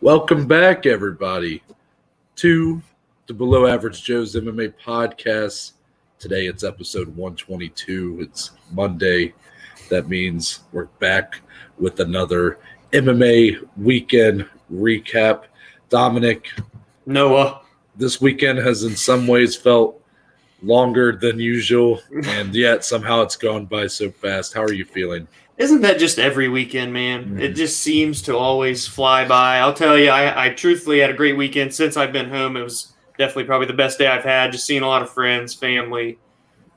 Welcome back, everybody, to the Below Average Joe's MMA podcast. Today it's episode 122. It's Monday. That means we're back with another MMA weekend recap. Dominic, Noah. this weekend has in some ways felt longer than usual, and yet somehow it's gone by so fast. How are you feeling? Isn't that just every weekend, man? It just seems to always fly by. I'll tell you, I truthfully had a great weekend since I've been home. It was definitely probably the best day I've had, just seeing a lot of friends, family.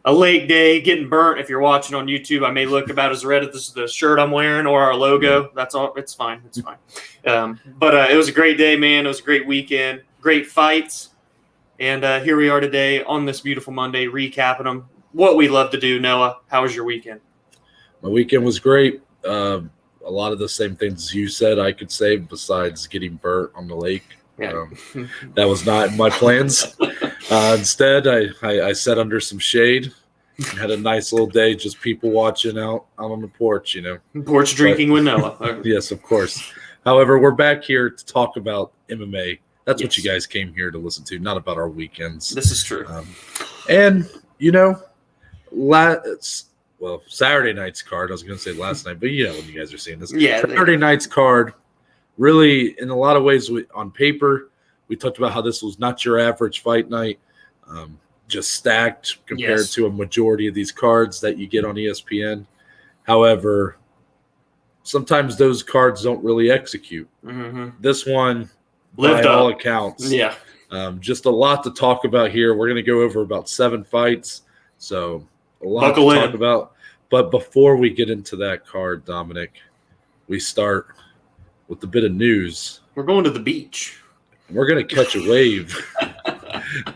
A late day, getting burnt. If you're watching on YouTube, I may look about as red as the shirt I'm wearing or our logo. That's all. It's fine. It's fine. But it was a great day, man. It was a great weekend. Great fights. And here we are today on this beautiful Monday, recapping them. What we love to do, Noah. How was your weekend? My weekend was great. A lot of the same things you said I could say besides getting burnt on the lake. Yeah. That was not in my plans. Instead, I sat under some shade and had a nice little day, just people watching out on the porch, Porch drinking with Noah. Yes, of course. However, we're back here to talk about MMA. That's what you guys came here to listen to, not about our weekends. This is true. Saturday night's card. I was going to say last night, but when you guys are seeing this. Yeah. Saturday night's card, really, in a lot of ways, on paper, we talked about how this was not your average fight night, just stacked compared to a majority of these cards that you get on ESPN. However, sometimes those cards don't really execute. Mm-hmm. This one, by all accounts, just a lot to talk about here. We're going to go over about 7 fights, so a lot to talk about. But before we get into that card, Dominic, we start with a bit of news. We're going to the beach. We're going to catch a wave.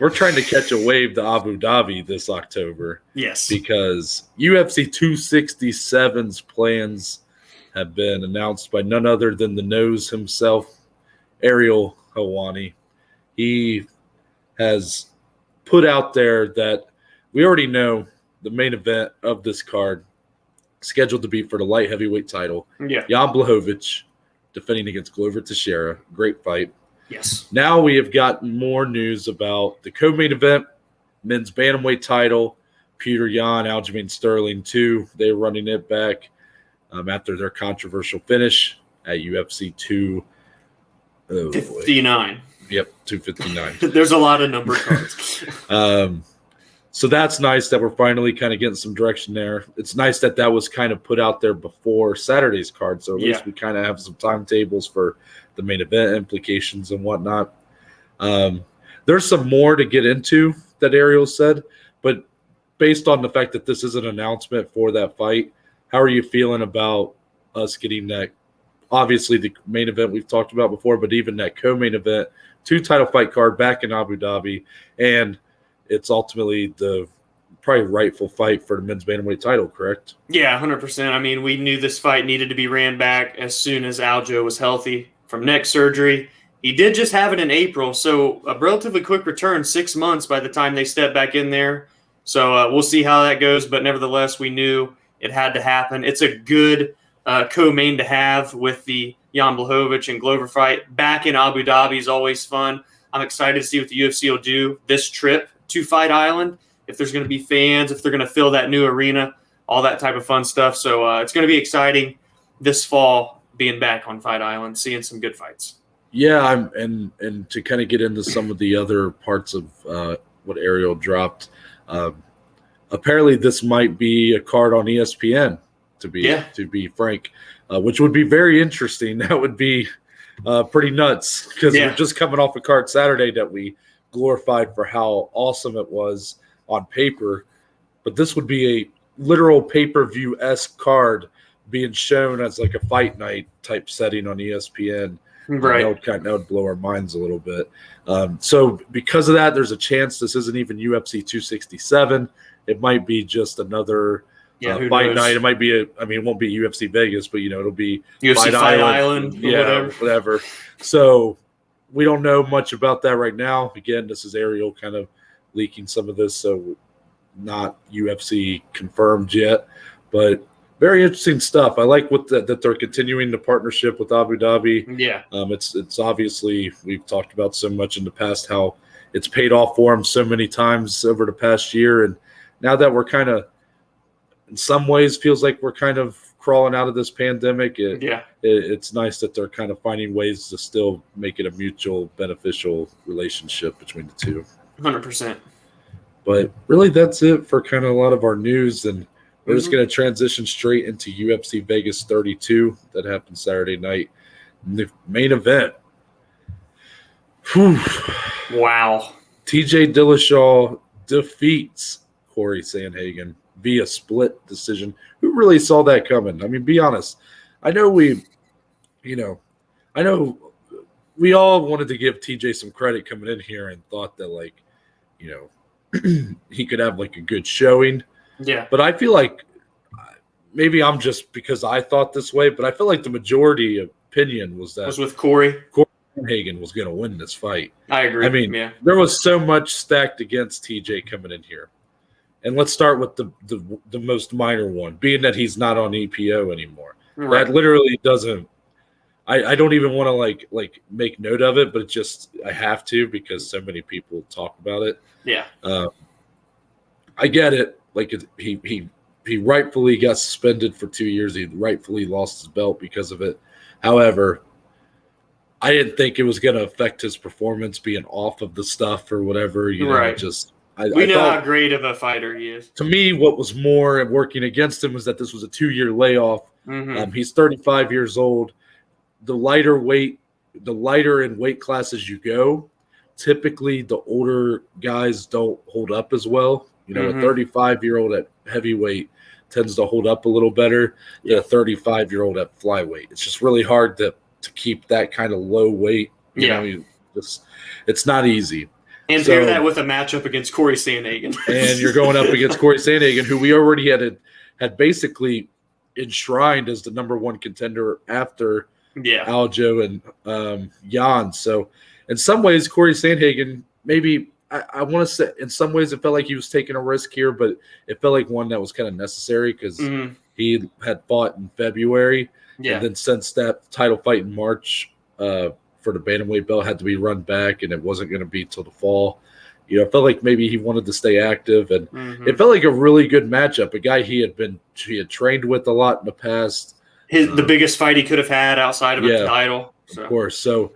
We're trying to catch a wave to Abu Dhabi this October. Yes. Because UFC 267's plans have been announced by none other than the nose himself, Ariel Helwani. He has put out there that we already know the main event of this card scheduled to be for the light heavyweight title. Yeah. Jan Blachowicz defending against Glover Teixeira. Great fight. Yes. Now we have gotten more news about the co-main event, men's bantamweight title. Peter Yan, Aljamain Sterling, too. They're running it back after their controversial finish at UFC 259. Yep, 259. There's a lot of number cards. So that's nice that we're finally kind of getting some direction there. It's nice that was kind of put out there before Saturday's card, so at least we kind of have some timetables for the main event implications and whatnot. There's some more to get into that Ariel said, but based on the fact that this is an announcement for that fight, how are you feeling about us getting that? Obviously, the main event we've talked about before, but even that co-main event, 2 title fight card back in Abu Dhabi, and it's ultimately the probably rightful fight for the men's bantamweight title, correct? Yeah, 100%. I mean, we knew this fight needed to be ran back as soon as Aljo was healthy from neck surgery. He did just have it in April, so a relatively quick return, 6 months by the time they step back in there. So we'll see how that goes, but nevertheless, we knew it had to happen. It's a good co-main to have with the Jan Blachowicz and Glover fight. Back in Abu Dhabi is always fun. I'm excited to see what the UFC will do this trip to Fight Island, if there's going to be fans, if they're going to fill that new arena, all that type of fun stuff. So it's going to be exciting this fall being back on Fight Island, seeing some good fights. Yeah, and to kind of get into some of the other parts of what Ariel dropped, apparently this might be a card on ESPN, to be frank, which would be very interesting. That would be pretty nuts because we're just coming off a card Saturday that we glorified for how awesome it was on paper, but this would be a literal pay-per-view-esque card being shown as like a fight night type setting on ESPN. Right. That would blow our minds a little bit. So because of that, there's a chance this isn't even UFC 267. It might be just another fight night. It might be it won't be UFC Vegas, but it'll be UFC Fight Island whatever. So we don't know much about that right now. Again, this is Ariel kind of leaking some of this, so not UFC confirmed yet. But very interesting stuff. I like that they're continuing the partnership with Abu Dhabi. Yeah. It's obviously, we've talked about so much in the past how it's paid off for them so many times over the past year. And now that we're kind of, in some ways, feels like we're kind of crawling out of this pandemic, it's nice that they're kind of finding ways to still make it a mutual beneficial relationship between the two. 100%. But really, that's it for kind of a lot of our news. And we're just going to transition straight into UFC Vegas 32 that happened Saturday night. The main event. Whew. Wow. TJ Dillashaw defeats Cory Sandhagen via split decision. Who really saw that coming? I mean, be honest. I know we all wanted to give TJ some credit coming in here and thought that, like, he could have like a good showing. Yeah. But I feel like maybe I'm just because I thought this way, but I feel like the majority opinion was that with Cory Sandhagen was going to win this fight. I agree. I mean, there was so much stacked against TJ coming in here. And let's start with the most minor one, being that he's not on EPO anymore. Right. That literally doesn't – I don't even want to like make note of it, but it just – I have to because so many people talk about it. Yeah. I get it. Like he rightfully got suspended for 2 years. He rightfully lost his belt because of it. However, I didn't think it was going to affect his performance being off of the stuff or whatever. You know, right. We know how great of a fighter he is. To me, what was more working against him was that this was a 2-year layoff. Mm-hmm. He's 35 years old. The lighter in weight classes you go, typically the older guys don't hold up as well. A 35-year-old at heavyweight tends to hold up a little better than a 35-year-old at flyweight. It's just really hard to keep that kind of low weight. It's not easy. And pair that with a matchup against Cory Sandhagen. And you're going up against Cory Sandhagen, who we already had basically enshrined as the number one contender after Aljo and Jan. So in some ways, Cory Sandhagen, maybe I want to say in some ways it felt like he was taking a risk here, but it felt like one that was kind of necessary because he had fought in February. Yeah. And then since that title fight in March for the bantamweight belt had to be run back and it wasn't going to be till the fall. It felt like maybe he wanted to stay active, and it felt like a really good matchup. A guy he had trained with a lot in the past. The biggest fight he could have had outside of a title. So. Of course. So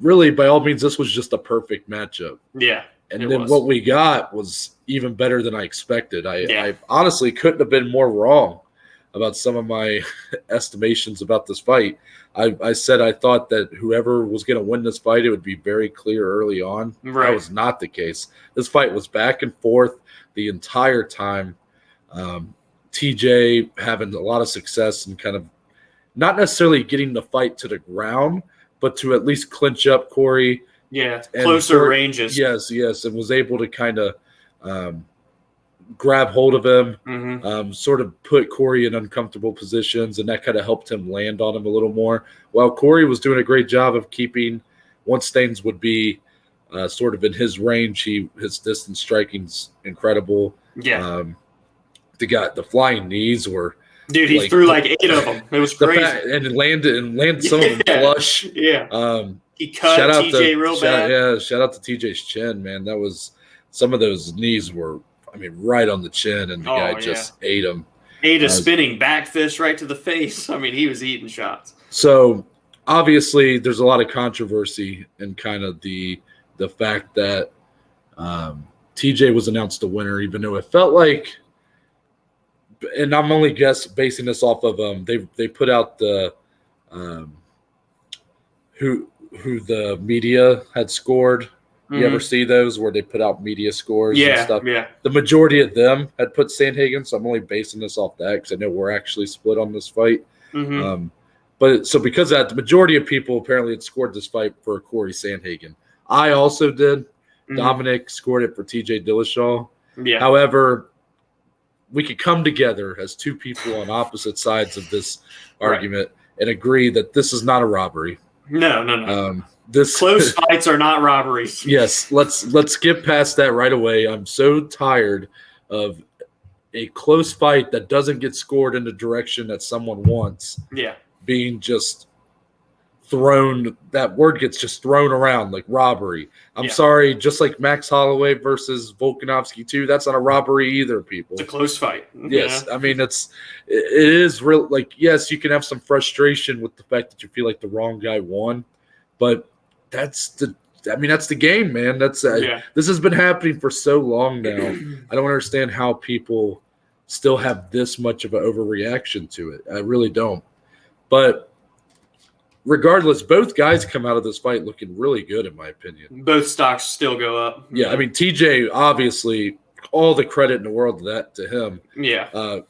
really, by all means, this was just a perfect matchup. Yeah. And then what we got was even better than I expected. I honestly couldn't have been more wrong about some of my estimations about this fight. I said I thought that whoever was going to win this fight, it would be very clear early on. Right. That was not the case. This fight was back and forth the entire time. TJ having a lot of success and kind of not necessarily getting the fight to the ground, but to at least clinch up Cory. Yeah, closer ranges. Yes, and was able to kind of grab hold of him, sort of put Cory in uncomfortable positions, and that kind of helped him land on him a little more. While Cory was doing a great job of keeping, once things would be sort of in his range, his distance striking's incredible. Yeah. The flying knees were – dude, he threw like 8 of them. It was crazy. And landed some of them flush. Yeah. He cut TJ real bad. Yeah, shout out to TJ's chin, man. That was – some of those knees were – right on the chin, and the guy just ate him. Ate a spinning back fist right to the face. He was eating shots. So, obviously, there's a lot of controversy in kind of the fact that TJ was announced the winner, even though it felt like – and I'm only basing this off of they put out the who the media had scored. You ever see those where they put out media scores and stuff? Yeah. The majority of them had put Sandhagen, so I'm only basing this off that because I know we're actually split on this fight. But so because of that, the majority of people apparently had scored this fight for Cory Sandhagen. I also did. Dominic scored it for TJ Dillashaw. Yeah. However, we could come together as two people on opposite sides of this argument and agree that this is not a robbery. No. Close fights are not robberies. Yes, let's get past that right away. I'm so tired of a close fight that doesn't get scored in the direction that someone wants, being just thrown, that word gets just thrown around like robbery. I'm sorry, just like Max Holloway versus Volkanovski too, that's not a robbery either, people. It's a close fight. Yes, I mean it is real. Like, yes, you can have some frustration with the fact that you feel like the wrong guy won, but that's the game, man. That's this has been happening for so long now. I don't understand how people still have this much of an overreaction to it. I really don't. But regardless, both guys come out of this fight looking really good, in my opinion. Both stocks still go up. Yeah, I mean, TJ, obviously, all the credit in the world to him. Yeah.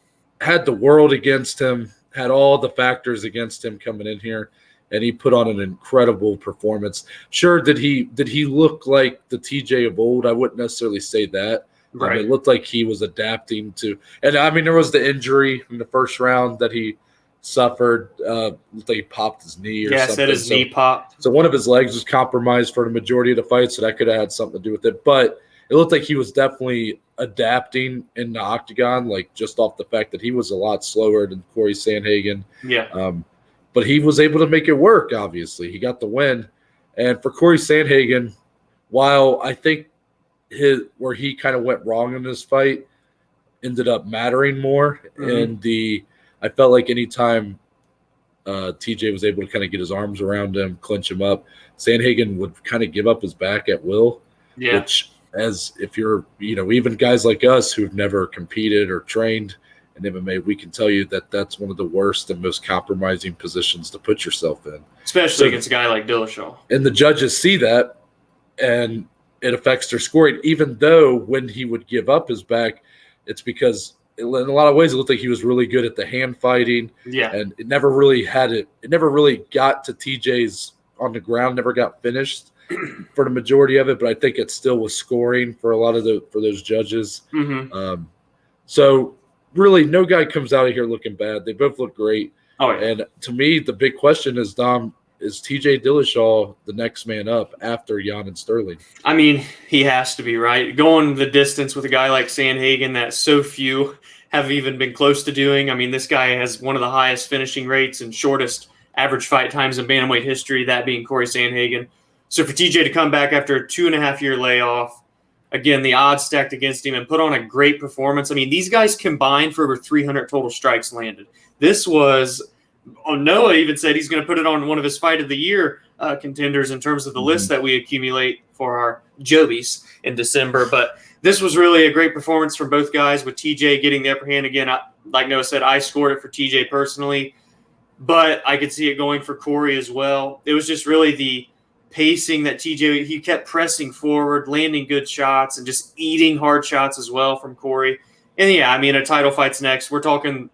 Had the world against him, had all the factors against him coming in here, and he put on an incredible performance. Sure, did he look like the TJ of old? I wouldn't necessarily say that. Right. It looked like he was adapting to – and, I mean, there was the injury in the first round that he – suffered, looked like he popped his knee or something. Yeah, said his knee popped. So one of his legs was compromised for the majority of the fight, so that could have had something to do with it. But it looked like he was definitely adapting in the octagon, like just off the fact that he was a lot slower than Cory Sandhagen. Yeah. But he was able to make it work, obviously. He got the win. And for Cory Sandhagen, while I think where he kind of went wrong in this fight ended up mattering more in I felt like anytime TJ was able to kind of get his arms around him, clinch him up, Sandhagen would kind of give up his back at will. Yeah. Which, as if you're, even guys like us who've never competed or trained in MMA, we can tell you that that's one of the worst and most compromising positions to put yourself in. Especially against a guy like Dillashaw. And the judges see that, and it affects their scoring, even though when he would give up his back, it's because – in a lot of ways, it looked like he was really good at the hand fighting. Yeah. And it never really never really got to TJ's on the ground, never got finished for the majority of it, but I think it still was scoring for a lot of for those judges. So really no guy comes out of here looking bad. They both look great. Oh, yeah. And to me, the big question is, Dom, is TJ Dillashaw the next man up after Jan and Sterling? I mean, he has to be, right? Going the distance with a guy like Sandhagen that so few have even been close to doing. I mean, this guy has one of the highest finishing rates and shortest average fight times in bantamweight history, that being Cory Sandhagen. So for TJ to come back after a 2.5-year layoff, again, the odds stacked against him, and put on a great performance. I mean, these guys combined for over 300 total strikes landed. This was – Noah even said he's going to put it on one of his fight of the year contenders in terms of the list that we accumulate for our Jobies in December. But this was really a great performance from both guys, with TJ getting the upper hand again. Like Noah said, I scored it for TJ personally, but I could see it going for Cory as well. It was just really the pacing that TJ, he kept pressing forward, landing good shots, and just eating hard shots as well from Cory. And yeah, I mean, a title fight's next. We're talking,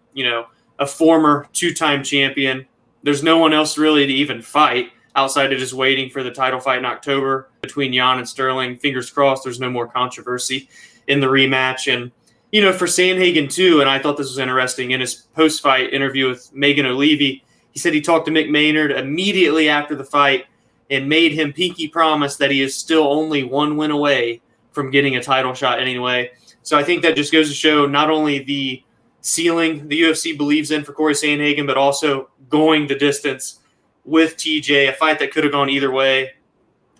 a former 2-time champion. There's no one else really to even fight outside of just waiting for the title fight in October between Jan and Sterling. Fingers crossed there's no more controversy in the rematch. And, for Sandhagen too, and I thought this was interesting, in his post-fight interview with Megan O'Leary, he said he talked to Mick Maynard immediately after the fight and made him pinky promise that he is still only one win away from getting a title shot anyway. So I think that just goes to show not only the ceiling the UFC believes in for Cory Sandhagen, but also going the distance with TJ, a fight that could have gone either way.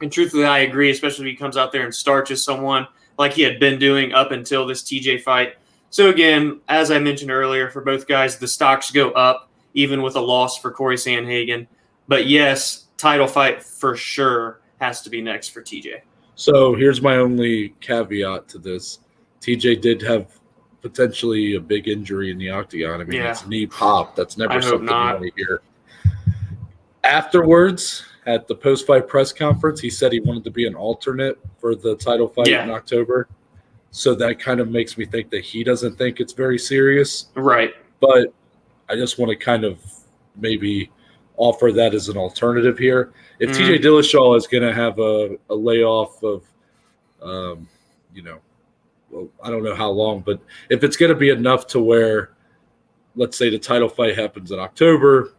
And truthfully, I agree, especially if he comes out there and starches someone like he had been doing up until this TJ fight. So again, as I mentioned earlier, for both guys, the stocks go up, even with a loss for Cory Sandhagen. But yes, title fight for sure has to be next for TJ. So here's my only caveat to this. TJ did have potentially a big injury in the octagon. I mean, it's knee pop. That's never something you want to hear. Afterwards, at the post-fight press conference, he said he wanted to be an alternate for the title fight in October. So that kind of makes me think that he doesn't think it's very serious. Right. But I just want to kind of maybe offer that as an alternative here. If TJ Dillashaw is going to have a layoff of, well, I don't know how long, but if it's going to be enough to where, let's say the title fight happens in October,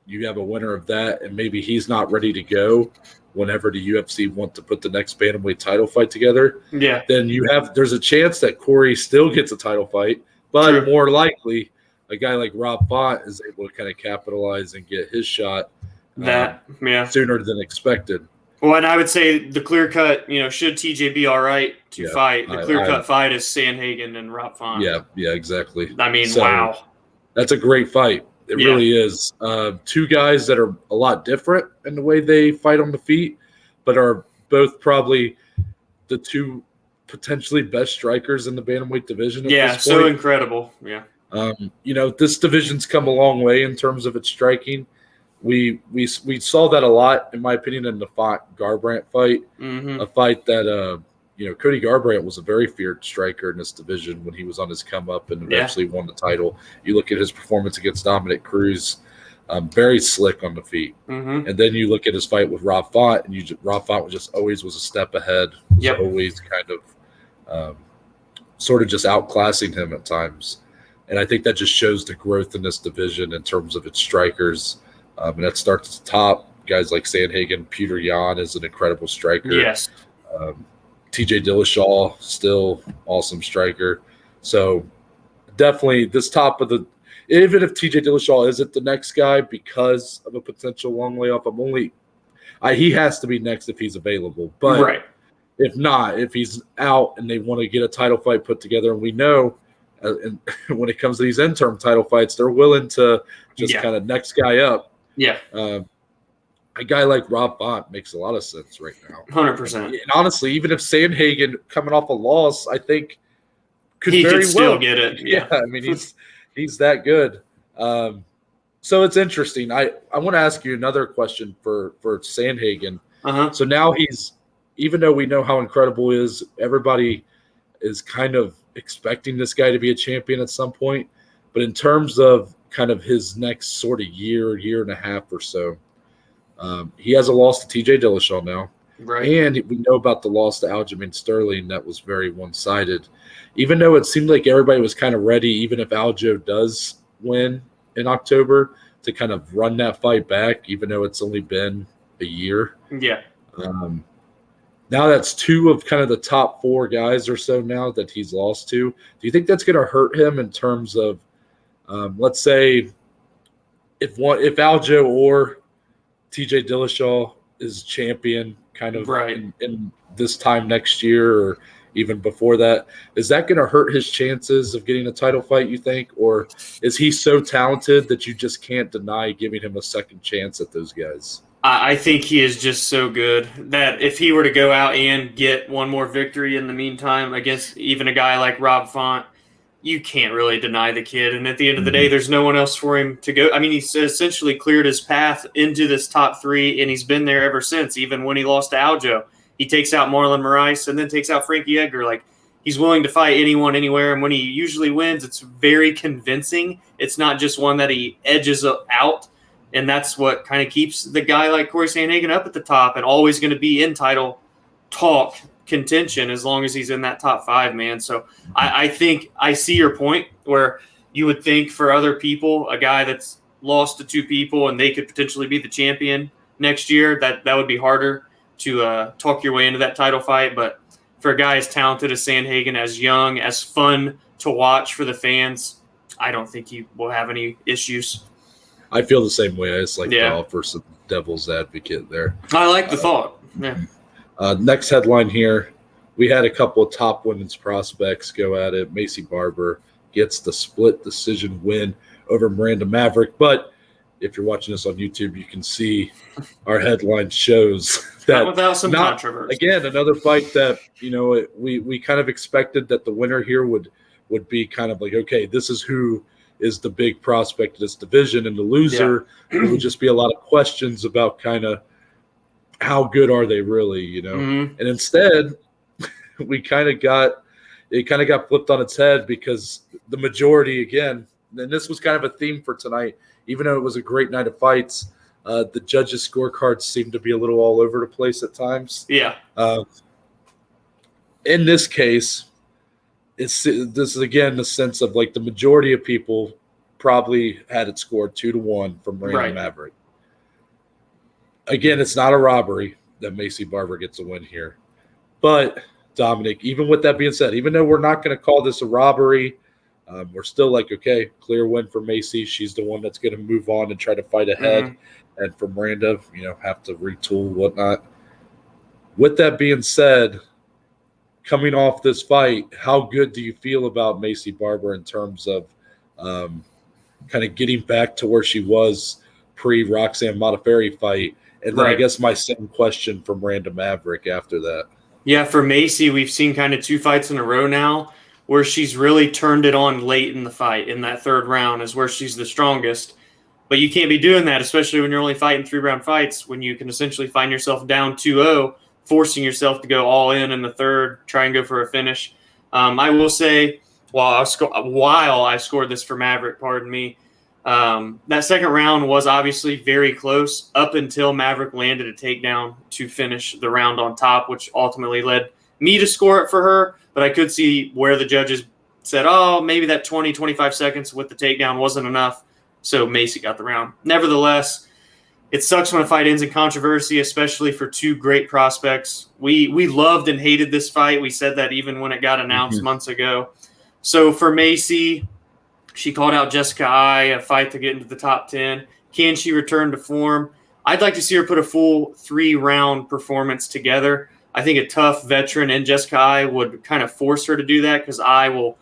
you have a winner of that, and maybe he's not ready to go whenever the UFC want to put the next bantamweight title fight together, then there's a chance that Cory still gets a title fight, but more likely a guy like Rob Font is able to kind of capitalize and get his shot sooner than expected. Well, and I would say the clear cut, should TJ be all right to fight, the clear cut fight is Sandhagen and Rob Font. Yeah, exactly. I mean, wow. That's a great fight. It really is. Two guys that are a lot different in the way they fight on the feet, but are both probably the two potentially best strikers in the bantamweight division. At this point. So incredible. Yeah. This division's come a long way in terms of its striking. We saw that a lot, in my opinion, in the Font Garbrandt fight. A fight that Cody Garbrandt was a very feared striker in this division when he was on his come up and eventually won the title. You look at his performance against Dominic Cruz, very slick on the feet. And then you look at his fight with Rob Font, and Rob Font always was a step ahead, was always kind of sort of just outclassing him at times. And I think that just shows the growth in this division in terms of its strikers. And that starts at the top. Guys like Sandhagen, Peter Yan is an incredible striker. Yes. TJ Dillashaw, still awesome striker. So definitely this top of the – even if TJ Dillashaw isn't the next guy because of a potential long layoff, he has to be next if he's available. But if not, if he's out and they want to get a title fight put together, and we know and when it comes to these interim title fights, they're willing to just kind of next guy up. A guy like Rob Font makes a lot of sense right now. 100%. And honestly, even if Sandhagen coming off a loss, I think he could still get it. Yeah, I mean he's that good. So it's interesting. I want to ask you another question for Sandhagen. So now even though we know how incredible he is, everybody is kind of expecting this guy to be a champion at some point. But in terms of kind of his next sort of year and a half or so, he has a loss to TJ Dillashaw now. And we know about the loss to Aljamain Sterling that was very one-sided. Even though it seemed like everybody was kind of ready, even if Aljo does win in October, to kind of run that fight back, even though it's only been a year. Now that's two of kind of the top four guys or so now that he's lost to. Do you think that's going to hurt him in terms of, let's say, if Aljo or TJ Dillashaw is champion kind of in this time next year or even before that, is that going to hurt his chances of getting a title fight, you think? Or is he so talented that you just can't deny giving him a second chance at those guys? I think he is just so good that if he were to go out and get one more victory in the meantime against even a guy like Rob Font, you can't really deny the kid. And at the end of the day, there's no one else for him to go. I mean, he's essentially cleared his path into this top three, and he's been there ever since, even when he lost to Aljo. He takes out Marlon Moraes and then takes out Frankie Edgar. Like, he's willing to fight anyone, anywhere. And when he usually wins, it's very convincing. It's not just one that he edges out. And that's what kind of keeps the guy like Cory Sandhagen up at the top and always going to be in title talk contention as long as he's in that top five, man. So I think I see your point where you would think for other people, a guy that's lost to two people and they could potentially be the champion next year, that would be harder to talk your way into that title fight. But for a guy as talented as Sandhagen, as young, as fun to watch for the fans, I don't think he will have any issues. I feel the same way. I just like to offer some devil's advocate there. I like the thought. Yeah. Next headline here. We had a couple of top women's prospects go at it. Maycee Barber gets the split decision win over Miranda Maverick. But if you're watching this on YouTube, you can see our headline shows that not without some controversy. Again, another fight that, we kind of expected that the winner here would be kind of like, okay, this is who is the big prospect of this division, and the loser there would just be a lot of questions about kind of how good are they really, And instead, it kind of got flipped on its head because the majority, again, and this was kind of a theme for tonight, even though it was a great night of fights, the judges' scorecards seemed to be a little all over the place at times. In this case, this is again the sense of like the majority of people probably had it scored 2-1 from Miranda Right. Maverick. Again, it's not a robbery that Maycee Barber gets a win here. But, Dominic, even with that being said, even though we're not going to call this a robbery, we're still like, okay, clear win for Maycee. She's the one that's going to move on and try to fight ahead. Mm-hmm. And for Miranda, have to retool, whatnot. With that being said, coming off this fight, how good do you feel about Maycee Barber in terms of kind of getting back to where she was pre-Roxanne Modafferi fight? And then I guess my second question for Miranda Maverick after that. Yeah, for Maycee, we've seen kind of 2 fights in a row now where she's really turned it on late in the fight. In that 3rd round is where she's the strongest. But you can't be doing that, especially when you're only fighting 3-round fights, when you can essentially find yourself down 2-0, forcing yourself to go all in the 3rd, try and go for a finish. I will say, while I scored this for Maverick, pardon me, that 2nd round was obviously very close up until Maverick landed a takedown to finish the round on top, which ultimately led me to score it for her. But I could see where the judges said, oh, maybe that 20, 25 seconds with the takedown wasn't enough. So Maycee got the round. Nevertheless, it sucks when a fight ends in controversy, especially for 2 great prospects. We loved and hated this fight. We said that even when it got announced months ago. So for Maycee, she called out Jessica Eye, a fight to get into the top 10. Can she return to form? I'd like to see her put a full 3-round performance together. I think a tough veteran in Jessica Eye would kind of force her to do that because Eye will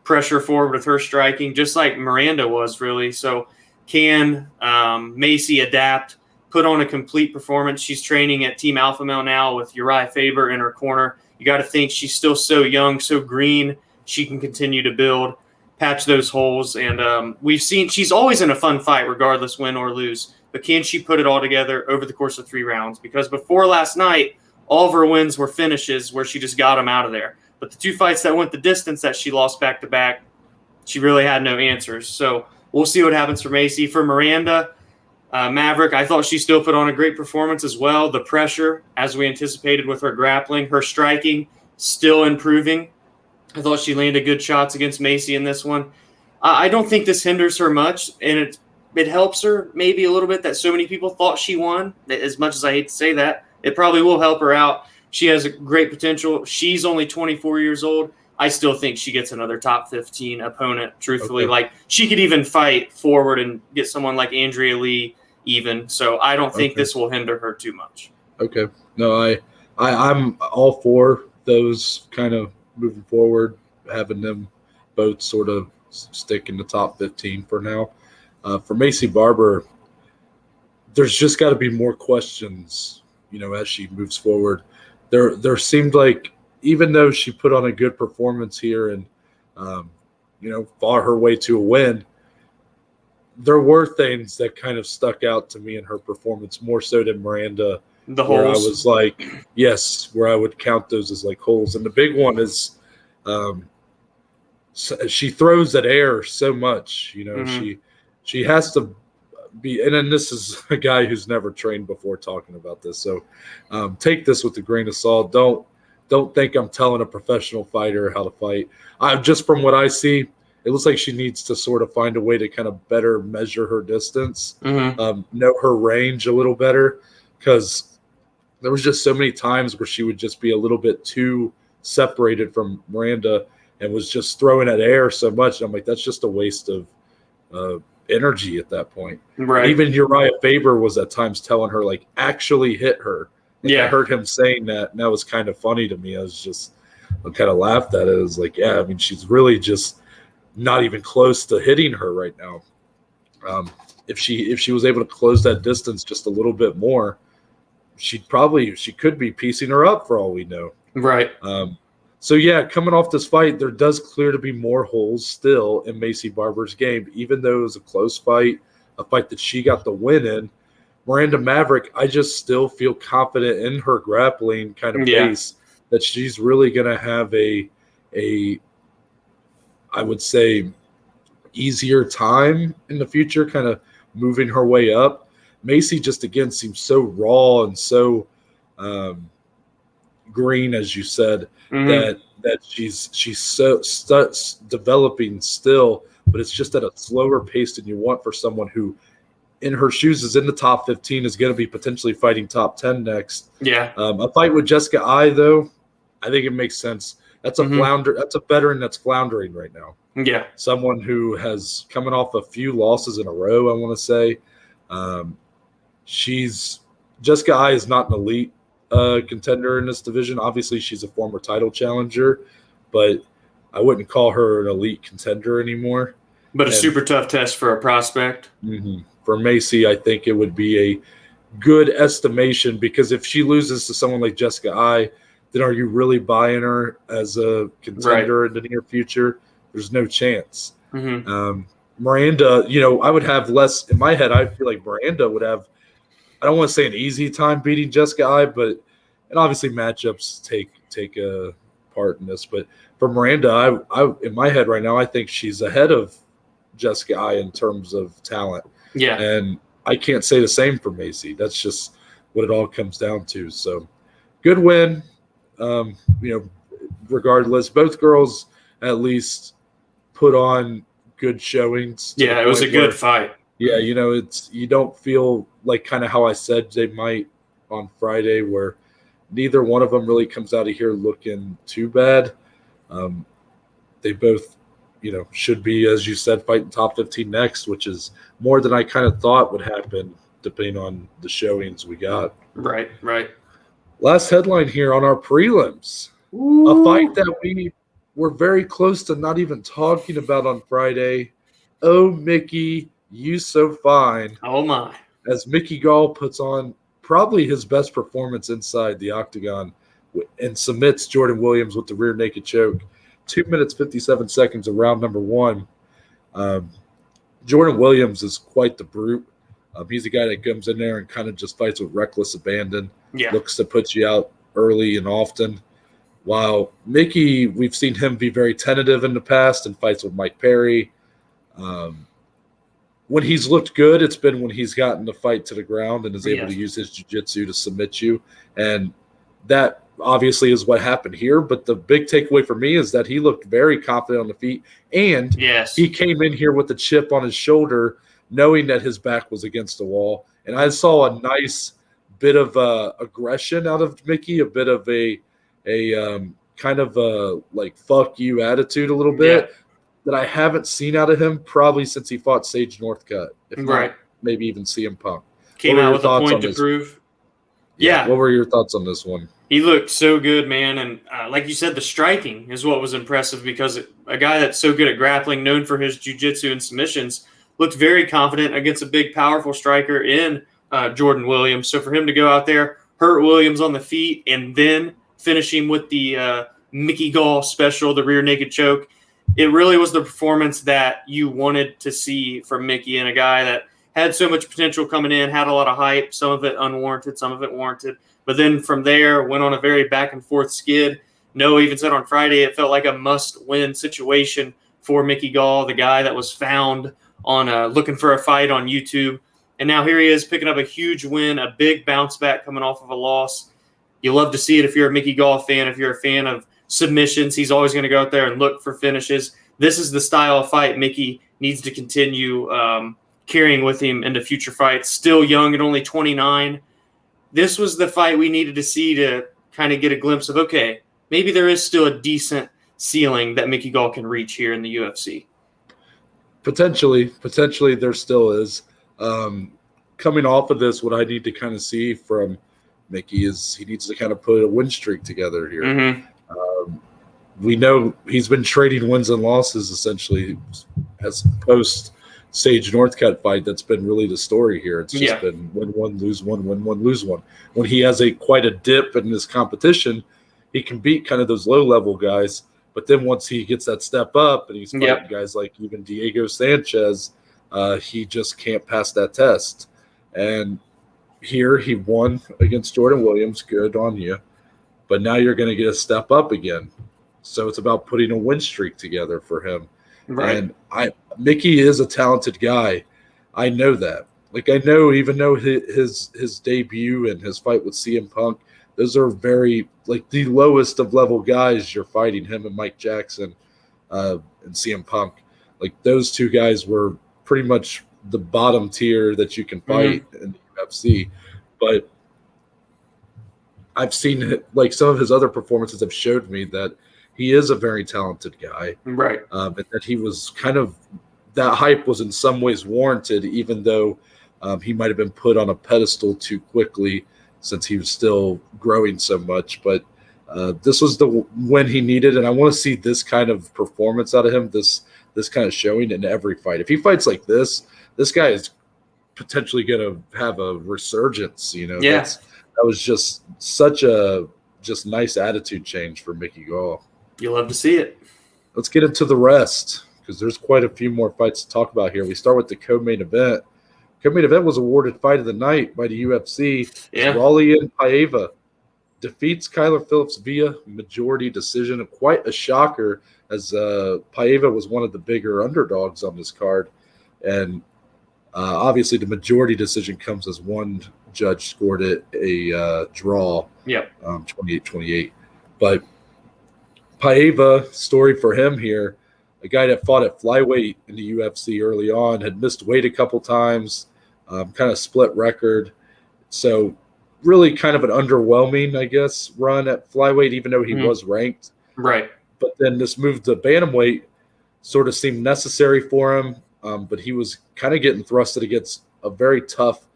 pressure forward with her striking, just like Miranda was, really. So can Maycee adapt, put on a complete performance? She's training at Team Alpha Male now with Uriah Faber in her corner. You got to think she's still so young, so green. She can continue to build, patch those holes. And we've seen she's always in a fun fight, regardless win or lose. But can she put it all together over the course of 3 rounds? Because before last night, all of her wins were finishes where she just got them out of there. But the 2 fights that went the distance that she lost back-to-back, she really had no answers. So we'll see what happens for Maycee. For Miranda Maverick, I thought she still put on a great performance as well. The pressure, as we anticipated with her grappling, her striking, still improving. I thought she landed good shots against Maycee in this one. I don't think this hinders her much, and it helps her maybe a little bit that so many people thought she won. As much as I hate to say that, it probably will help her out. She has a great potential. She's only 24 years old. I still think she gets another top 15 opponent, truthfully. Okay. Like, she could even fight forward and get someone like Andrea Lee even. So I don't think this will hinder her too much. Okay. No, I'm all for those kind of moving forward, having them both sort of stick in the top 15 for now. For Maycee Barber, there's just got to be more questions, as she moves forward. There seemed like, even though she put on a good performance here and, fought her way to a win, there were things that kind of stuck out to me in her performance more so than Miranda. The where holes. I was like, yes, where I would count those as like holes. And the big one is she throws at air so much. She has to be, and then this is a guy who's never trained before talking about this. So take this with a grain of salt. Don't think I'm telling a professional fighter how to fight. Just from what I see, it looks like she needs to sort of find a way to kind of better measure her distance, know her range a little better, because there was just so many times where she would just be a little bit too separated from Miranda and was just throwing at air so much. And I'm like, that's just a waste of energy at that point. Right. Even Uriah Faber was at times telling her, like, actually hit her. I heard him saying that, and that was kind of funny to me. I kind of laughed at it. It was like, yeah, I mean, she's really just not even close to hitting her right now. If she was able to close that distance just a little bit more, she could be piecing her up for all we know. Right. So yeah, coming off this fight, there does clear to be more holes still in Maycee Barber's game, even though it was a close fight, a fight that she got the win in. Miranda Maverick, I just still feel confident in her grappling kind of base that she's really going to have a I would say, easier time in the future, kind of moving her way up. Maycee just, again, seems so raw and so green, as you said, that she's so developing still. but it's just at a slower pace than you want for someone who, in her shoes, is in the top 15, is going to be potentially fighting top 10 next. Yeah. A fight with Jessica Ai, though, I think it makes sense. That's a flounder. That's a veteran that's floundering right now. Yeah. Someone who has coming off a few losses in a row, I want to say. Jessica Ai is not an elite contender in this division. Obviously, she's a former title challenger, but I wouldn't call her an elite contender anymore. But a super tough test for a prospect. For Maycee, I think it would be a good estimation, because if she loses to someone like Jessica Ai, then are you really buying her as a contender in the near future? There's no chance. Miranda, I would have less in my head. I feel like Miranda would have, I don't want to say an easy time beating Jessica Ai, and obviously matchups take a part in this. But for Miranda, I in my head right now, I think she's ahead of Jessica Ai in terms of talent. Yeah. And I can't say the same for Maycee. That's just what it all comes down to. So good win. Regardless, both girls at least put on good showings. Yeah, it was a good fight. Yeah, you don't feel like kind of how I said they might on Friday, where neither one of them really comes out of here looking too bad. They both, should be, as you said, fighting top 15 next, which is more than I kind of thought would happen, depending on the showings we got. Right. Last headline here on our prelims. Ooh. A fight that we were very close to not even talking about on Friday. Oh, Mickey, you so fine. Oh, my. As Mickey Gall puts on probably his best performance inside the octagon and submits Jordan Williams with the rear naked choke. 2 minutes, 57 seconds of round number one. Jordan Williams is quite the brute. He's a guy that comes in there and kind of just fights with reckless abandon. Yeah. Looks to put you out early and often. While Mickey, we've seen him be very tentative in the past and fights with Mike Perry. When he's looked good, it's been when he's gotten the fight to the ground and is able to use his jiu-jitsu to submit you. And that obviously is what happened here. But the big takeaway for me is that he looked very confident on the feet. And he came in here with a chip on his shoulder, knowing that his back was against the wall. And I saw a nice bit of aggression out of Mickey, a bit of a kind of a like fuck you attitude a little bit that I haven't seen out of him probably since he fought Sage Northcutt, if not maybe even CM Punk. Came out with a point to prove. Yeah. What were your thoughts on this one? He looked so good, man. And like you said, the striking is what was impressive, because a guy that's so good at grappling, known for his jiu-jitsu and submissions, looked very confident against a big, powerful striker in Jordan Williams. So for him to go out there, hurt Williams on the feet, and then finish him with the Mickey Gall special, the rear naked choke, it really was the performance that you wanted to see from Mickey, and a guy that had so much potential coming in, had a lot of hype, some of it unwarranted, some of it warranted. But then from there, went on a very back-and-forth skid. Noah even said on Friday it felt like a must-win situation for Mickey Gall, the guy that was found on looking for a fight on YouTube. And now here he is picking up a huge win, a big bounce back coming off of a loss. You love to see it if you're a Mickey Gall fan, if you're a fan of submissions. He's always going to go out there and look for finishes. This is the style of fight Mickey needs to continue carrying with him into future fights. Still young at only 29. This was the fight we needed to see to kind of get a glimpse of, okay, maybe there is still a decent ceiling that Mickey Gall can reach here in the UFC. Potentially there still is. Coming off of this, what I need to kind of see from Mickey is he needs to kind of put a win streak together here. We know he's been trading wins and losses essentially as post Sage Northcutt fight. That's been really the story here. It's just been win one, lose one, win one, lose one. When he has quite a dip in this competition, he can beat kind of those low level guys. But then once he gets that step up and he's fighting guys like even Diego Sanchez, he just can't pass that test. And here he won against Jordan Williams. Good on you. But now you're going to get a step up again. So it's about putting a win streak together for him. Right. And Mickey is a talented guy. I know that. I know even though his debut and his fight with CM Punk, those are very the lowest of level guys you're fighting, him and Mike Jackson and CM Punk. Like those two guys were pretty much the bottom tier that you can fight in the UFC. But I've seen like some of his other performances have showed me that he is a very talented guy. Right. And that he was kind of that hype was in some ways warranted, even though he might have been put on a pedestal too quickly since he was still growing so much. But this was the win he needed, and I want to see this kind of performance out of him, this kind of showing in every fight. If he fights like this guy is potentially going to have a resurgence. Yeah. That was just such a nice attitude change for Mickey Gall. You'll love to see it. Let's get into the rest because there's quite a few more fights to talk about here. We start with the co-main event. Co-main event was awarded Fight of the Night by the UFC. Yeah. Raulian Paiva defeats Kyler Phillips via majority decision. Quite a shocker, as Paiva was one of the bigger underdogs on this card. And obviously the majority decision comes as one judge scored it a draw, 28-28. But Paiva, story for him here, a guy that fought at flyweight in the UFC early on, had missed weight a couple times, kind of split record. So really kind of an underwhelming, I guess, run at flyweight, even though he was ranked. Right. But then this move to bantamweight sort of seemed necessary for him, but he was kind of getting thrusted against a very tough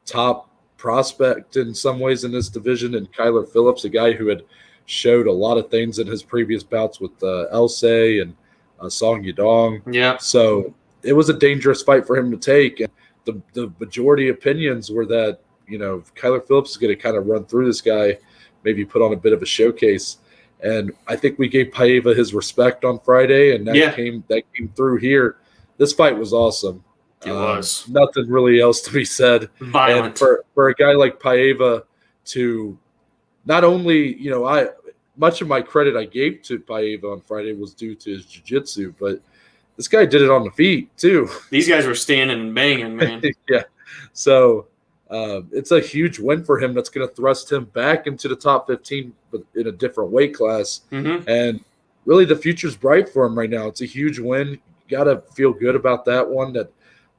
top prospect in some ways in this division, and Kyler Phillips, a guy who had showed a lot of things in his previous bouts with Elsay and Song Yadong. Yeah. So it was a dangerous fight for him to take, and the majority opinions were that Kyler Phillips is going to kind of run through this guy, maybe put on a bit of a showcase. And I think we gave Paiva his respect on Friday, and that came through here. This fight was awesome. It was. Nothing really else to be said. Violent. And for a guy like Paiva to not only, much of my credit I gave to Paiva on Friday was due to his jiu-jitsu, but this guy did it on the feet too. These guys were standing and banging, man. Yeah. So it's a huge win for him that's going to thrust him back into the top 15 but in a different weight class. And really the future's bright for him right now. It's a huge win. You got to feel good about that one, that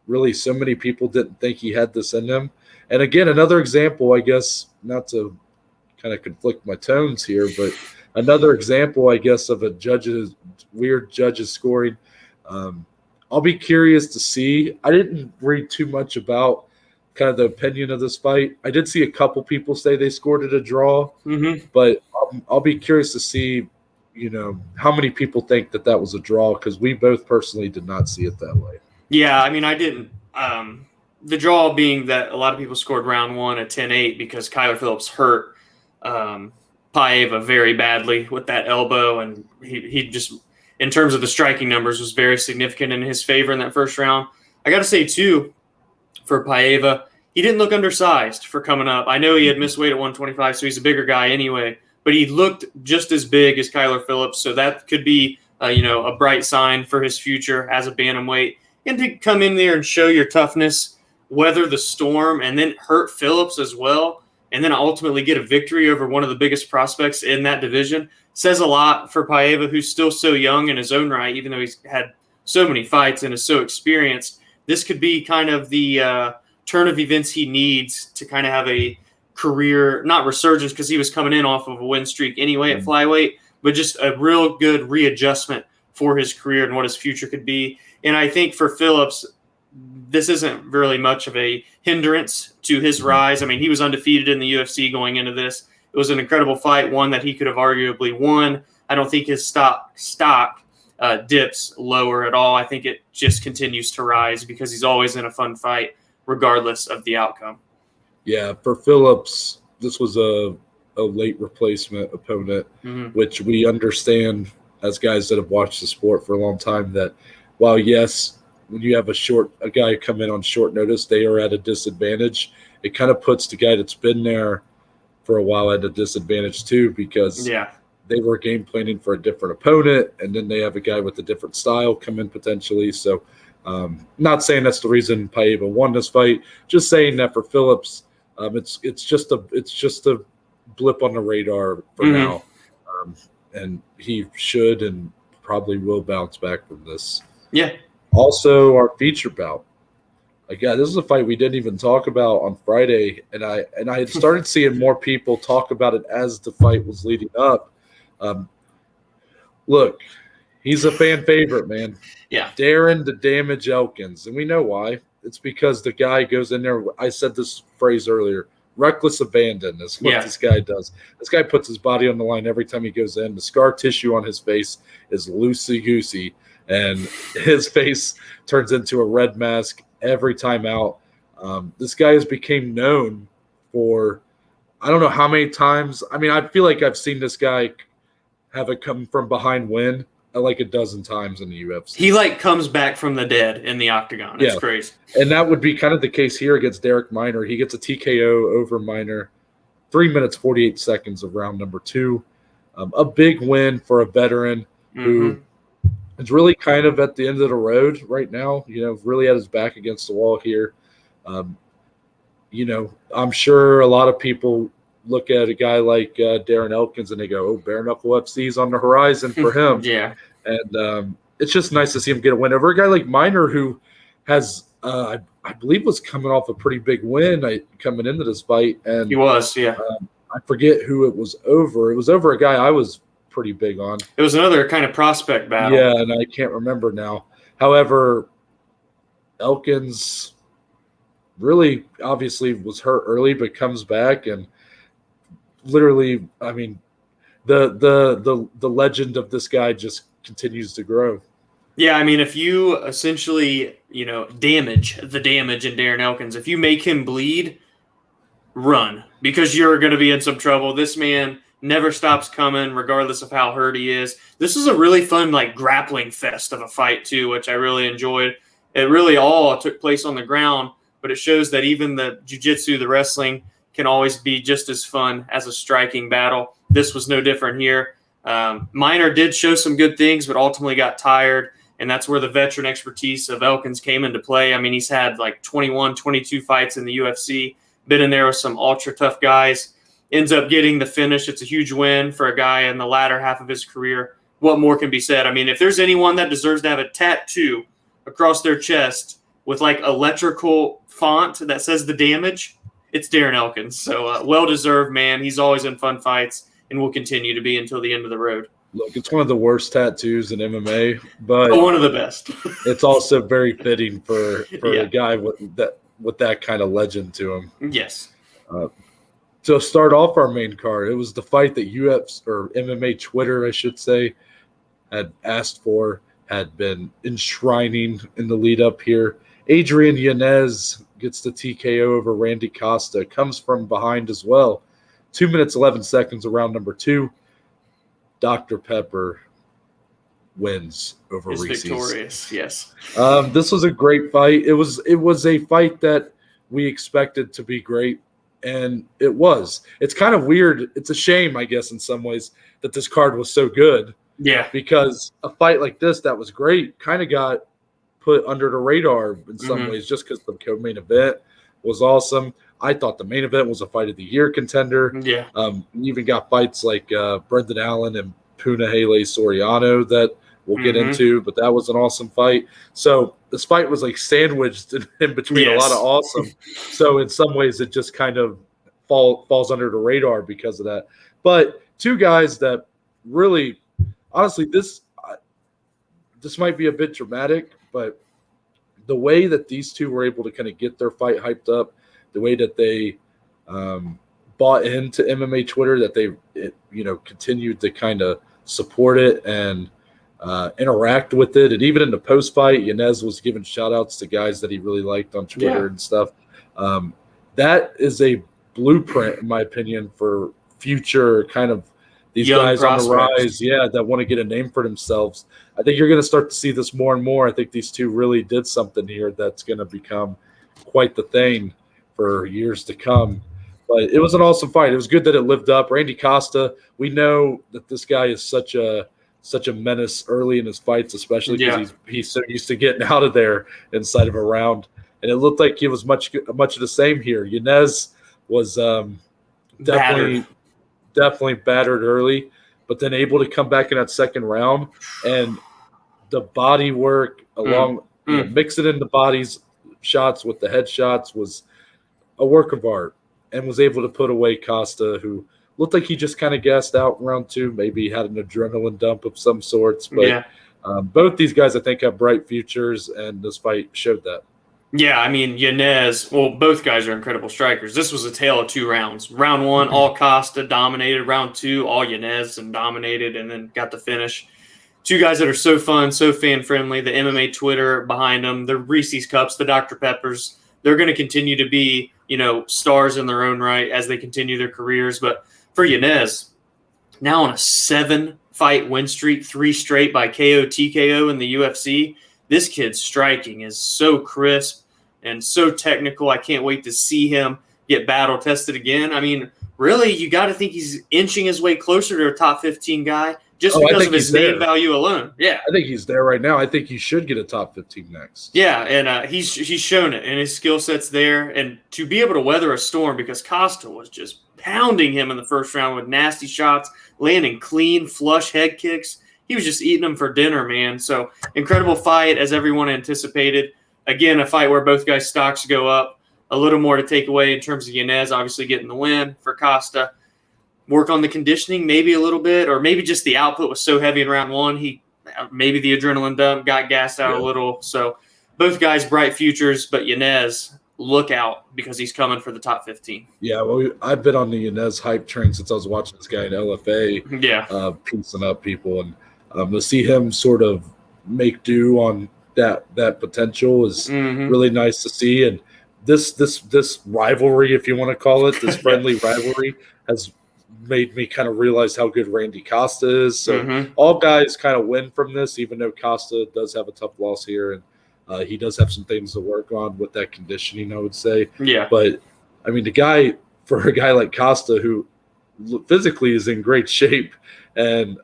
really so many people didn't think he had this in him. And again, another example, I guess, not to kind of conflict my tones here, but another example, I guess, of weird judges scoring. I'll be curious to see. I didn't read too much about kind of the opinion of this fight. I did see a couple people say they scored it a draw, but I'll be curious to see, how many people think that was a draw, because we both personally did not see it that way. Yeah, I mean, I didn't. The draw being that a lot of people scored round one at 10-8 because Kyler Phillips hurt Paiva very badly with that elbow, and he just, in terms of the striking numbers, was very significant in his favor in that first round. I got to say, too, for Paiva, he didn't look undersized for coming up. I know he had missed weight at 125, so he's a bigger guy anyway, but he looked just as big as Kyler Phillips, so that could be a bright sign for his future as a bantamweight. And to come in there and show your toughness, weather the storm, and then hurt Phillips as well, and then ultimately get a victory over one of the biggest prospects in that division, says a lot for Paiva, who's still so young in his own right, even though he's had so many fights and is so experienced. This could be kind of the turn of events he needs to kind of have a career, not resurgence because he was coming in off of a win streak anyway at flyweight, but just a real good readjustment for his career and what his future could be. And I think for Phillips, this isn't really much of a hindrance to his rise. I mean, he was undefeated in the UFC going into this. It was an incredible fight, one that he could have arguably won. I don't think his stock dips lower at all. I think it just continues to rise because he's always in a fun fight, regardless of the outcome. Yeah, for Phillips, this was a late replacement opponent, which we understand as guys that have watched the sport for a long time that while, yes, when you have a guy come in on short notice, they are at a disadvantage. It kind of puts the guy that's been there for a while at a disadvantage too, because they were game planning for a different opponent, and then they have a guy with a different style come in potentially. So not saying that's the reason Paiva won this fight, just saying that for Phillips, it's just a blip on the radar for now. And he should and probably will bounce back from this. Yeah, Also, our feature bout. Again, this is a fight we didn't even talk about on Friday, and I had started seeing more people talk about it as the fight was leading up. Look, he's a fan favorite, man. Yeah. Darren the Damage Elkins, and we know why. It's because the guy goes in there. I said this phrase earlier. Reckless abandon is what this guy does. This guy puts his body on the line every time he goes in. The scar tissue on his face is loosey-goosey, and his face turns into a red mask every time out. This guy has become known for I don't know how many times. I mean, I feel like I've seen this guy have a come from behind win like a dozen times in the UFC. He comes back from the dead in the octagon. It's crazy. And that would be kind of the case here against Derek Minor. He gets a TKO over Minor, 3 minutes, 48 seconds of round number 2. A big win for a veteran who is really kind of at the end of the road right now, really at his back against the wall here. I'm sure a lot of people look at a guy like Darren Elkins and they go, oh, bare knuckle UFC is on the horizon for him. And it's just nice to see him get a win over a guy like Minor who has, I believe, was coming off a pretty big win coming into this fight. And he was, I forget who it was over. It was over a guy I was pretty big on. It was another kind of prospect battle. Yeah, and I can't remember now. However, Elkins really obviously was hurt early, but comes back and literally, I mean, the legend of this guy just continues to grow. Yeah, I mean, if you essentially, damage in Darren Elkins, if you make him bleed, run, because you're going to be in some trouble. This man never stops coming, regardless of how hurt he is. This is a really fun, grappling fest of a fight, too, which I really enjoyed. It really all took place on the ground, but it shows that even the jiu-jitsu, the wrestling, can always be just as fun as a striking battle. This was no different here. Minor did show some good things, but ultimately got tired, and that's where the veteran expertise of Elkins came into play. I mean, he's had 21, 22 fights in the UFC, been in there with some ultra-tough guys, ends up getting the finish. It's a huge win for a guy in the latter half of his career. What more can be said? I mean, if there's anyone that deserves to have a tattoo across their chest with electrical font that says the damage, it's Darren Elkins. So well-deserved, man. He's always in fun fights and will continue to be until the end of the road. Look, it's one of the worst tattoos in MMA, but one of the best. It's also very fitting for a guy with that kind of legend to him. Yes. To start off our main card, it was the fight that UFC or MMA Twitter, I should say, had asked for, had been enshrining in the lead up here. Adrian Yanez gets the TKO over Randy Costa, comes from behind as well. 2 minutes, 11 seconds of round number 2. Dr. Pepper wins over Reese's. Victorious, yes. This was a great fight. It was a fight that we expected to be great, and it was. It's kind of weird. It's a shame, I guess, in some ways, that this card was so good. Yeah. Because a fight like this that was great kind of got put under the radar in some ways just because the co-main event was awesome. I thought the main event was a fight of the year contender. Yeah. You even got fights like Brendan Allen and Punahele Soriano that we'll get into, but that was an awesome fight. So this fight was sandwiched in between a lot of awesome. So in some ways it just kind of falls under the radar because of that. But two guys that really, honestly, this might be a bit dramatic, but the way that these two were able to kind of get their fight hyped up, the way that they bought into MMA Twitter, that they continued to kind of support it and interact with it. And even in the post-fight, Yanez was giving shout-outs to guys that he really liked on Twitter and stuff. That is a blueprint, in my opinion, for future kind of these young guys prospects on the rise, that want to get a name for themselves. I think you're going to start to see this more and more. I think these two really did something here that's going to become quite the thing for years to come. But it was an awesome fight. It was good that it lived up. Randy Costa, we know that this guy is such a menace early in his fights, especially because he's so used to getting out of there inside of a round. And it looked like he was much of the same here. Yanez was definitely battered early, but then able to come back in that second round. And the body work along mixing in the bodies shots with the headshots was a work of art, and was able to put away Costa, who looked like he just kind of gassed out in round 2, maybe had an adrenaline dump of some sorts. But both these guys, I think, have bright futures, and this fight showed that. Yeah, I mean, Yanez, well, both guys are incredible strikers. This was a tale of 2 rounds. Round 1, all Costa dominated. Round 2, all Yanez and dominated, and then got the finish. 2 guys that are so fun, so fan-friendly. The MMA Twitter behind them, the Reese's Cups, the Dr. Peppers. They're going to continue to be, stars in their own right as they continue their careers. But for Yanez, now on a 7-fight win streak, 3 straight by KO, TKO in the UFC, this kid's striking is so crisp and so technical. I can't wait to see him get battle tested again. I mean, really, you got to think he's inching his way closer to a top 15 guy just because of his name value alone. Yeah, I think he's there right now. I think he should get a top 15 next. Yeah, and he's shown it, and his skill set's there. And to be able to weather a storm, because Costa was just pounding him in the first round with nasty shots, landing clean, flush head kicks. He was just eating them for dinner, man. So incredible fight, as everyone anticipated. Again, a fight where both guys' stocks go up. A little more to take away in terms of Yanez obviously getting the win. For Costa, work on the conditioning maybe a little bit, or maybe just the output was so heavy in round 1. Maybe the adrenaline dump got gassed out a little. So both guys bright futures, but Yanez, look out, because he's coming for the top 15. Yeah, well, I've been on the Yanez hype train since I was watching this guy in LFA. Yeah, piecing up people, and to see him sort of make do on that potential is really nice to see. And this rivalry, if you want to call it, this friendly rivalry, has made me kind of realize how good Randy Costa is. So all guys kind of win from this, even though Costa does have a tough loss here, and he does have some things to work on with that conditioning, I would say. Yeah. But, I mean, for a guy like Costa, who physically is in great shape and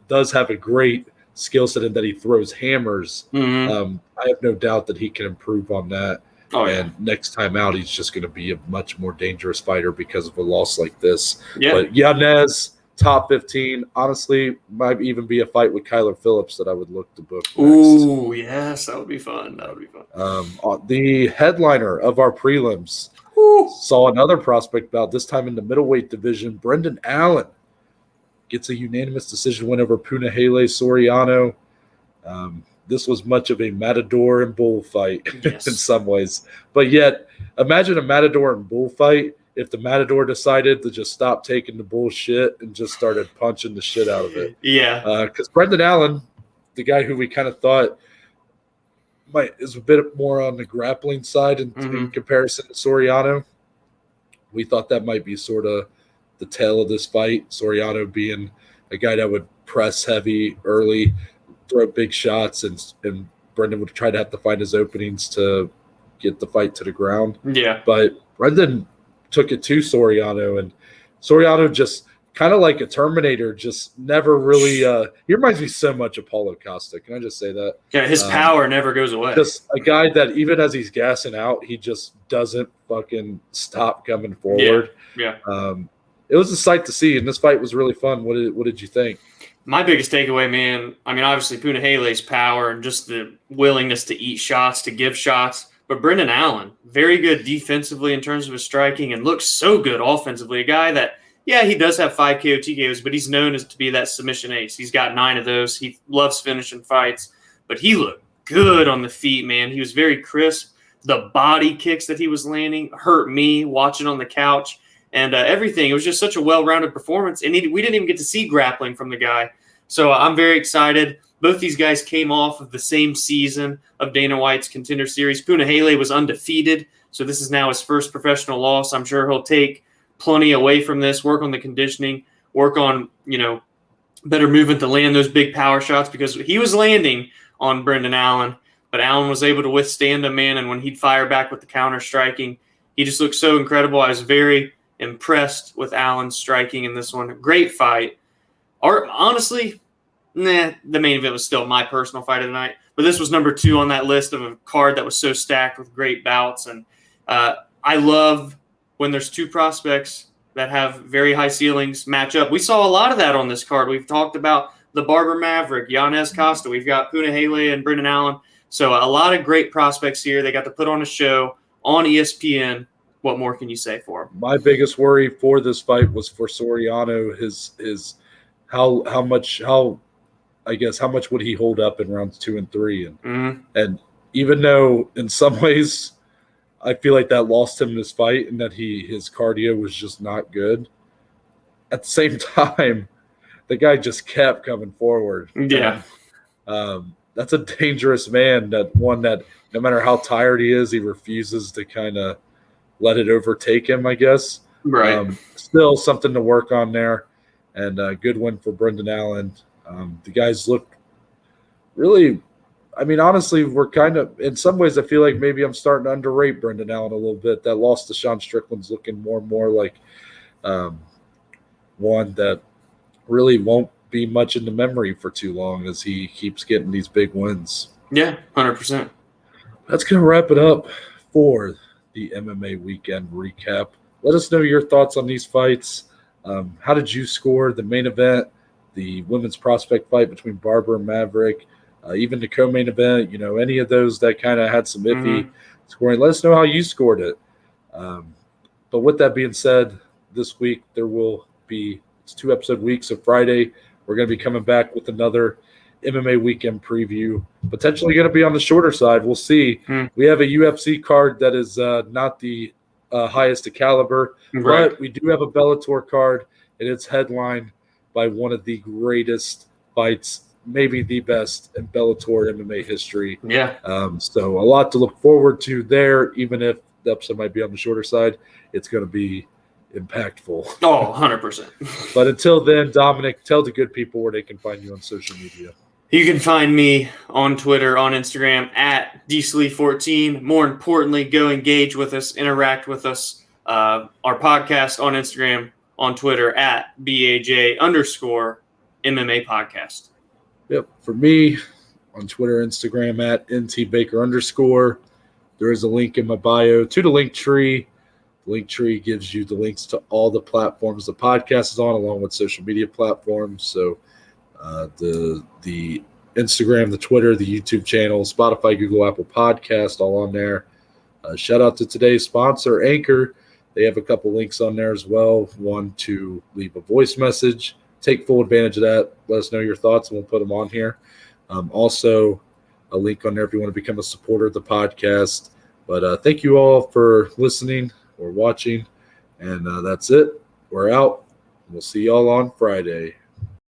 does have a great skill set in that he throws hammers, I have no doubt that he can improve on that. And next time out, he's just going to be a much more dangerous fighter because of a loss like this. Yeah. But Yanez, top 15, honestly, might even be a fight with Kyler Phillips that I would look to book next. Ooh, yes, that would be fun. That would be fun. The headliner of our prelims saw another prospect bout, this time in the middleweight division. Brendan Allen gets a unanimous decision win over Punahele Soriano. This was much of a Matador and Bull fight in some ways. But yet, imagine a Matador and Bull fight if the Matador decided to just stop taking the bullshit and just started punching the shit out of it. Yeah. Because Brendan Allen, the guy who we kind of thought is a bit more on the grappling side in comparison to Soriano, we thought that might be sort of the tail of this fight. Soriano being a guy that would press heavy early, throw big shots, and Brendan would try to have to find his openings to get the fight to the ground. Yeah. But Brendan took it to Soriano, and Soriano just kind of like a Terminator, just never really he reminds me so much of Paulo Costa. Can I just say that? Yeah, his power never goes away. Just a guy that even as he's gassing out, he just doesn't fucking stop coming forward. Yeah. It was a sight to see, and this fight was really fun. What did you think? My biggest takeaway, man, I mean, obviously Punahele's power and just the willingness to eat shots, to give shots. But Brendan Allen, very good defensively in terms of his striking, and looks so good offensively. A guy that, he does have 5 KO TKOs, but he's known as to be that submission ace. He's got 9 of those. He loves finishing fights. But he looked good on the feet, man. He was very crisp. The body kicks that he was landing hurt me watching on the couch. And everything. It was just such a well-rounded performance. And we didn't even get to see grappling from the guy. So I'm very excited. Both these guys came off of the same season of Dana White's Contender Series. Punahele was undefeated. So this is now his first professional loss. I'm sure he'll take plenty away from this, work on the conditioning, work on, better movement to land those big power shots, because he was landing on Brendan Allen. But Allen was able to withstand him, man. And when he'd fire back with the counter striking, he just looked so incredible. I was very impressed with Allen's striking in this one. Great fight. Honestly, the main event was still my personal fight of the night. But this was number 2 on that list of a card that was so stacked with great bouts. And I love when there's 2 prospects that have very high ceilings match up. We saw a lot of that on this card. We've talked about the Barber Maverick, Yanez Costa. We've got Punahele and Brendan Allen. So a lot of great prospects here. They got to put on a show on ESPN. What more can you say for him? My biggest worry for this fight was for Soriano. How much would he hold up in rounds 2 and 3? And even though in some ways I feel like that lost him this fight and that his cardio was just not good, at the same time, the guy just kept coming forward. Yeah. And, that's a dangerous man, that no matter how tired he is, he refuses to kind of let it overtake him, I guess. Right. Still something to work on there, and a good win for Brendan Allen. The guys look really, I mean, honestly, we're kind of, in some ways, I feel like maybe I'm starting to underrate Brendan Allen a little bit. That loss to Sean Strickland's looking more and more like one that really won't be much in the memory for too long as he keeps getting these big wins. Yeah, 100%. That's going to wrap it up for the MMA weekend recap. Let us know your thoughts on these fights. How did you score the main event, the women's prospect fight between Barber and Maverick, even the co-main event, any of those that kind of had some iffy scoring? Let us know how you scored it. But with that being said, this week there will be, it's 2-episode week, so Friday we're going to be coming back with another MMA weekend preview, potentially going to be on the shorter side. We'll see. We have a UFC card that is not the highest of caliber, but we do have a Bellator card, and it's headlined by one of the greatest fights, maybe the best in Bellator MMA history. Yeah. So a lot to look forward to there, even if the episode might be on the shorter side. It's going to be impactful. Oh, 100%. But until then, Dominic, tell the good people where they can find you on social media. You can find me on Twitter, on Instagram, at DSlee14. More importantly, go engage with us, interact with us. Our podcast on Instagram, on Twitter, at BAJ_MMA podcast. Yep. For me, on Twitter, Instagram, at NTBaker_. There is a link in my bio to the link tree. The link tree gives you the links to all the platforms the podcast is on, along with social media platforms. So the Instagram, the Twitter, the YouTube channel, Spotify, Google, Apple Podcast, all on there. Shout out to today's sponsor, Anchor. They have a couple links on there as well. One to leave a voice message. Take full advantage of that. Let us know your thoughts, and we'll put them on here. Also, a link on there if you want to become a supporter of the podcast. But thank you all for listening or watching. And that's it. We're out. We'll see y'all on Friday.